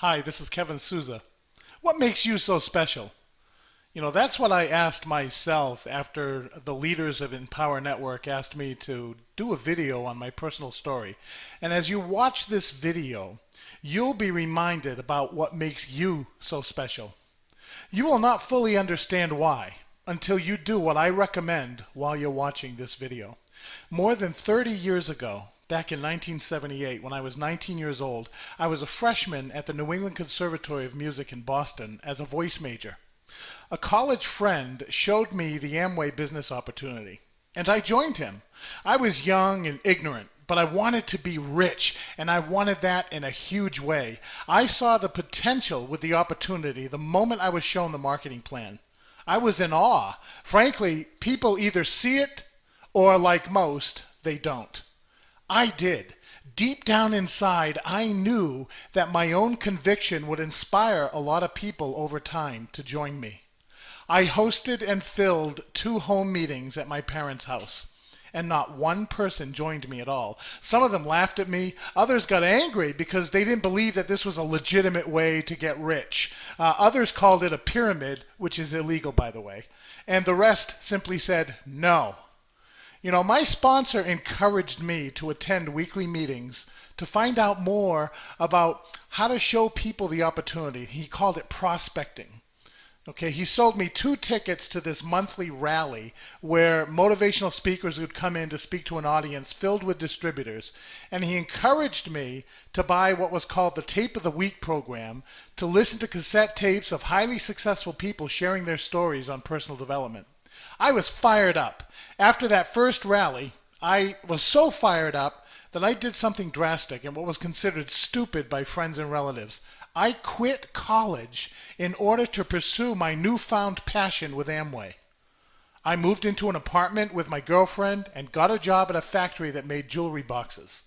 Hi, this is Kevin Sousa. What makes you so special? That's what I asked myself after the leaders of Empower Network asked me to do a video on my personal story. And as you watch this video, you'll be reminded about what makes you so special. You will not fully understand why until you do what I recommend while you're watching this video. More than 30 years ago, back in 1978, when I was 19 years old, I was a freshman at the New England Conservatory of Music in Boston as a voice major. A college friend showed me the Amway business opportunity, and I joined him. I was young and ignorant, but I wanted to be rich, and I wanted that in a huge way. I saw the potential with the opportunity the moment I was shown the marketing plan. I was in awe. Frankly, people either see it or, like most, they don't. I did. Deep down inside, I knew that my own conviction would inspire a lot of people over time to join me. I hosted and filled 2 home meetings at my parents' house, and not one person joined me at all. Some of them laughed at me. Others got angry because they didn't believe that this was a legitimate way to get rich. Others called it a pyramid, which is illegal, by the way. And the rest simply said no. My sponsor encouraged me to attend weekly meetings to find out more about how to show people the opportunity. He called it prospecting. Okay, he sold me 2 tickets to this monthly rally where motivational speakers would come in to speak to an audience filled with distributors. And he encouraged me to buy what was called the Tape of the Week program, to listen to cassette tapes of highly successful people sharing their stories on personal development. I was fired up. After that first rally, I was so fired up that I did something drastic and what was considered stupid by friends and relatives. I quit college in order to pursue my newfound passion with Amway. I moved into an apartment with my girlfriend and got a job at a factory that made jewelry boxes.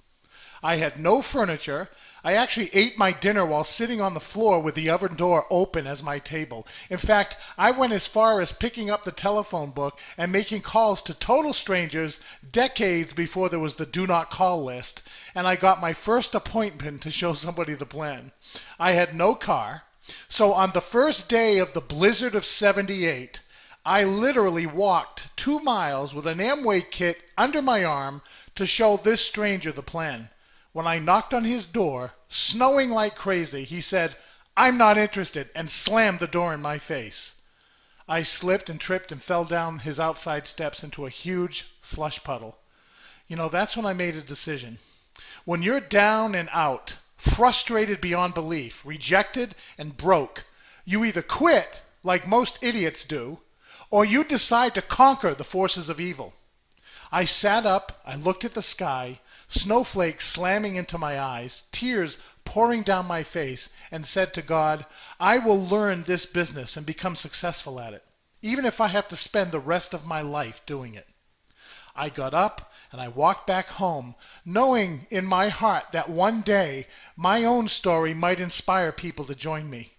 I had no furniture. I actually ate my dinner while sitting on the floor with the oven door open as my table. In fact, I went as far as picking up the telephone book and making calls to total strangers decades before there was the do not call list, and I got my first appointment to show somebody the plan. I had no car, so on the first day of the blizzard of '78, I literally walked 2 miles with an Amway kit under my arm to show this stranger the plan. When I knocked on his door, snowing like crazy, he said, "I'm not interested," and slammed the door in my face. I slipped and tripped and fell down his outside steps into a huge slush puddle. That's when I made a decision. When you're down and out, frustrated beyond belief, rejected and broke, you either quit, like most idiots do, or you decide to conquer the forces of evil. I sat up, I looked at the sky, snowflakes slamming into my eyes, tears pouring down my face, and said to God, I will learn this business and become successful at it, even if I have to spend the rest of my life doing it. I got up and I walked back home, knowing in my heart that one day my own story might inspire people to join me.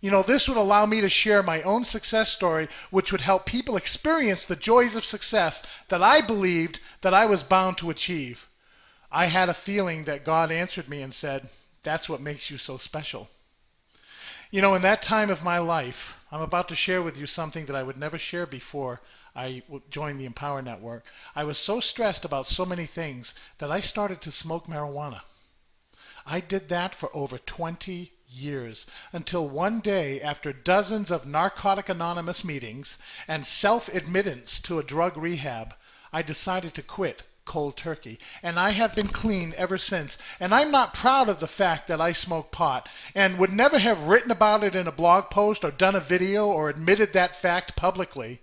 This would allow me to share my own success story, which would help people experience the joys of success that I believed that I was bound to achieve. I had a feeling that God answered me and said, "That's what makes you so special." In that time of my life, I'm about to share with you something that I would never share before I joined the Empower Network. I was so stressed about so many things that I started to smoke marijuana. I did that for over 20 years, until one day, after dozens of Narcotic Anonymous meetings and self-admittance to a drug rehab, I decided to quit cold turkey. And I have been clean ever since. And I'm not proud of the fact that I smoke pot, and would never have written about it in a blog post or done a video or admitted that fact publicly.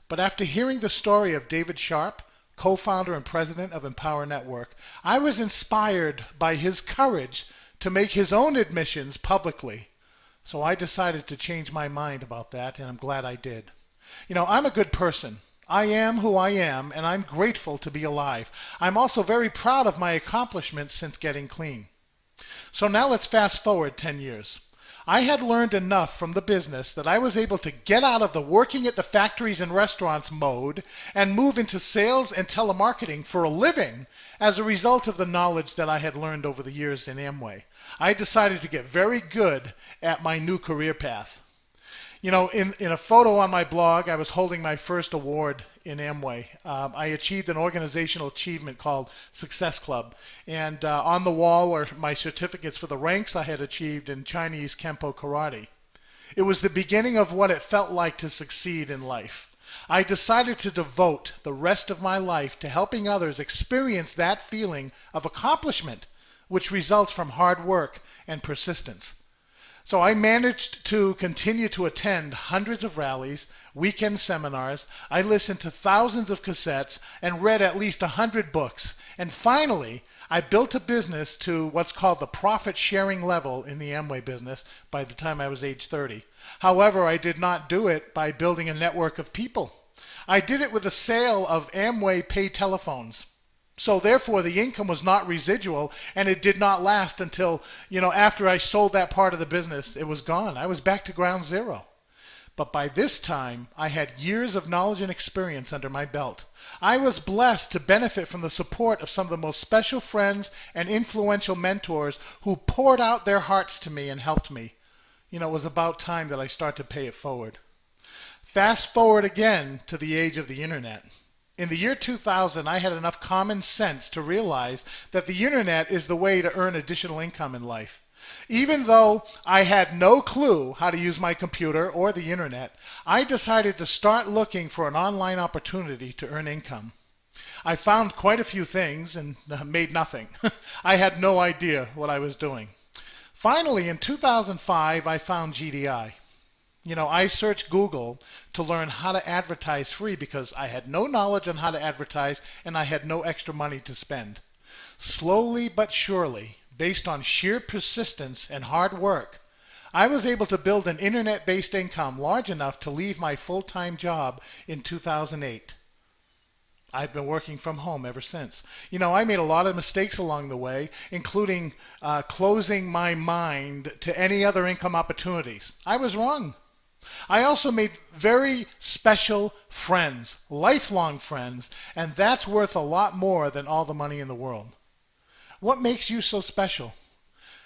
But after hearing the story of David Sharp, co-founder and president of Empower Network, I was inspired by his courage to make his own admissions publicly. So I decided to change my mind about that, and I'm glad I did. I'm a good person. I am who I am, and I'm grateful to be alive. I'm also very proud of my accomplishments since getting clean. So now let's fast forward 10 years. I had learned enough from the business that I was able to get out of the working at the factories and restaurants mode and move into sales and telemarketing for a living as a result of the knowledge that I had learned over the years in Amway. I decided to get very good at my new career path. You know, in a photo on my blog, I was holding my first award in Amway. I achieved an organizational achievement called Success Club. And on the wall are my certificates for the ranks I had achieved in Chinese Kempo Karate. It was the beginning of what it felt like to succeed in life. I decided to devote the rest of my life to helping others experience that feeling of accomplishment, which results from hard work and persistence. So I managed to continue to attend hundreds of rallies, weekend seminars. I listened to thousands of cassettes and read at least 100 books. And finally, I built a business to what's called the profit sharing level in the Amway business by the time I was age 30. However, I did not do it by building a network of people. I did it with the sale of Amway pay telephones. So therefore, the income was not residual, and it did not last until, after I sold that part of the business, it was gone. I was back to ground zero. But by this time, I had years of knowledge and experience under my belt. I was blessed to benefit from the support of some of the most special friends and influential mentors who poured out their hearts to me and helped me. It was about time that I start to pay it forward. Fast forward again to the age of the internet. In the year 2000, I had enough common sense to realize that the internet is the way to earn additional income in life. Even though I had no clue how to use my computer or the internet, I decided to start looking for an online opportunity to earn income. I found quite a few things and made nothing. I had no idea what I was doing. Finally, in 2005, I found GDI. I searched Google to learn how to advertise free because I had no knowledge on how to advertise and I had no extra money to spend. Slowly but surely, based on sheer persistence and hard work, I was able to build an internet-based income large enough to leave my full-time job in 2008. I've been working from home ever since. I made a lot of mistakes along the way, including closing my mind to any other income opportunities. I was wrong. I also made very special friends, lifelong friends, and that's worth a lot more than all the money in the world. What makes you so special?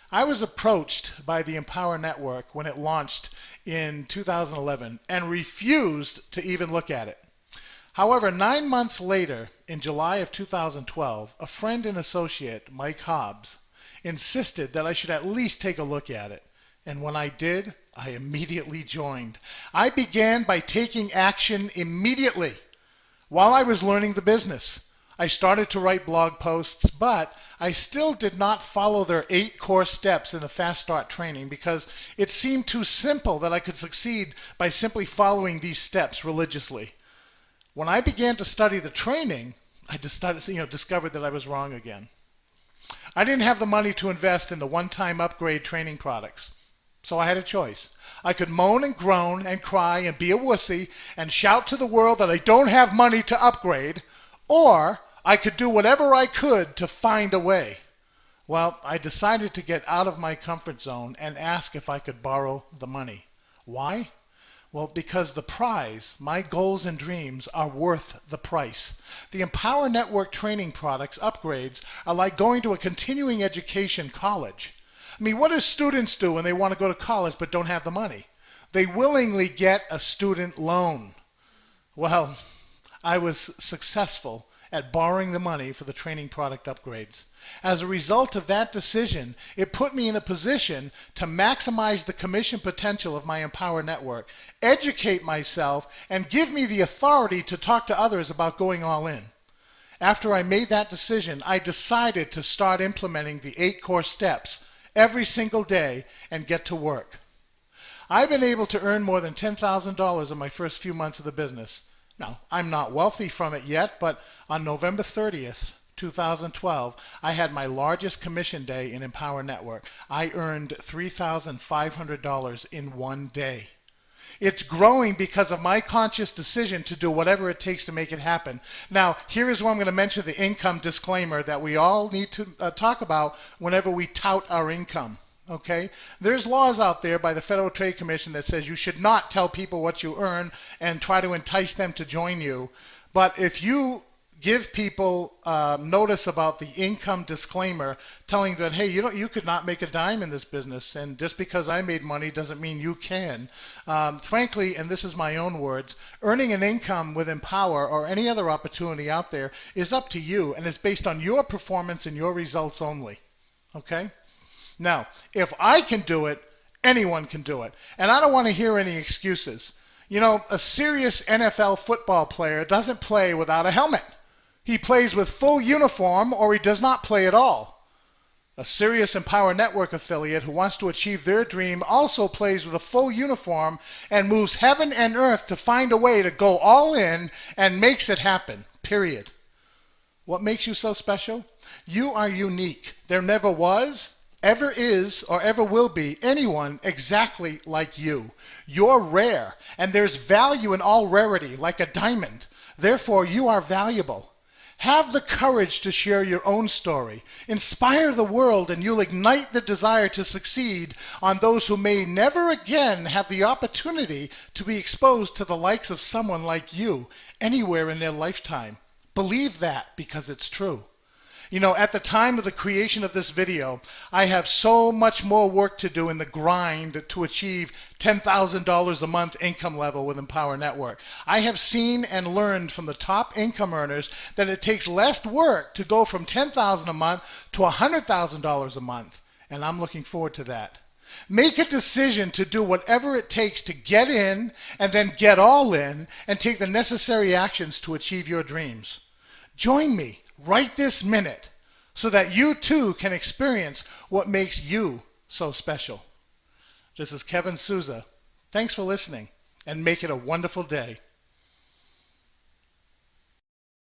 I was approached by the Empower Network when it launched in 2011 and refused to even look at it. However, 9 months later, in July of 2012, a friend and associate, Mike Hobbs, insisted that I should at least take a look at it. And when I did, I immediately joined. I began by taking action immediately while I was learning the business. I started to write blog posts, but I still did not follow their 8 core steps in the Fast Start training because it seemed too simple that I could succeed by simply following these steps religiously. When I began to study the training, I discovered that I was wrong again. I didn't have the money to invest in the one-time upgrade training products. So I had a choice. I could moan and groan and cry and be a wussy and shout to the world that I don't have money to upgrade, or I could do whatever I could to find a way. Well, I decided to get out of my comfort zone and ask if I could borrow the money. Why? Well, because the prize, my goals and dreams, are worth the price. The Empower Network training products upgrades are like going to a continuing education college. What do students do when they want to go to college but don't have the money? They willingly get a student loan. Well, I was successful at borrowing the money for the training product upgrades. As a result of that decision, it put me in a position to maximize the commission potential of my Empower Network, educate myself, and give me the authority to talk to others about going all in. After I made that decision, I decided to start implementing the 8 core steps every single day and get to work. I've been able to earn more than $10,000 in my first few months of the business. Now, I'm not wealthy from it yet, but on November 30th, 2012, I had my largest commission day in Empower Network. I earned $3,500 in one day. It's growing because of my conscious decision to do whatever it takes to make it happen. Now, here is where I'm going to mention the income disclaimer that we all need to talk about whenever we tout our income. Okay? There's laws out there by the Federal Trade Commission that says you should not tell people what you earn and try to entice them to join you. But if you give people notice about the income disclaimer, telling that, hey, you could not make a dime in this business, and just because I made money doesn't mean you can. Frankly, and this is my own words, earning an income with Empower or any other opportunity out there is up to you, and it's based on your performance and your results only. Okay? Now, if I can do it, anyone can do it. And I don't want to hear any excuses. You know, a serious NFL football player doesn't play without a helmet. He plays with full uniform or he does not play at all. A serious Empower Network affiliate who wants to achieve their dream also plays with a full uniform and moves heaven and earth to find a way to go all in and makes it happen, period. What makes you so special? You are unique. There never was, ever is, or ever will be anyone exactly like you. You're rare, and there's value in all rarity, like a diamond. Therefore, you are valuable. Have the courage to share your own story. Inspire the world, and you'll ignite the desire to succeed on those who may never again have the opportunity to be exposed to the likes of someone like you anywhere in their lifetime. Believe that because it's true. You know, at the time of the creation of this video, I have so much more work to do in the grind to achieve $10,000 a month income level with Empower Network. I have seen and learned from the top income earners that it takes less work to go from $10,000 a month to $100,000 a month, and I'm looking forward to that. Make a decision to do whatever it takes to get in and then get all in and take the necessary actions to achieve your dreams. Join me right this minute so that you too can experience what makes you so special. This is Kevin Sousa. Thanks for listening, and make it a wonderful day.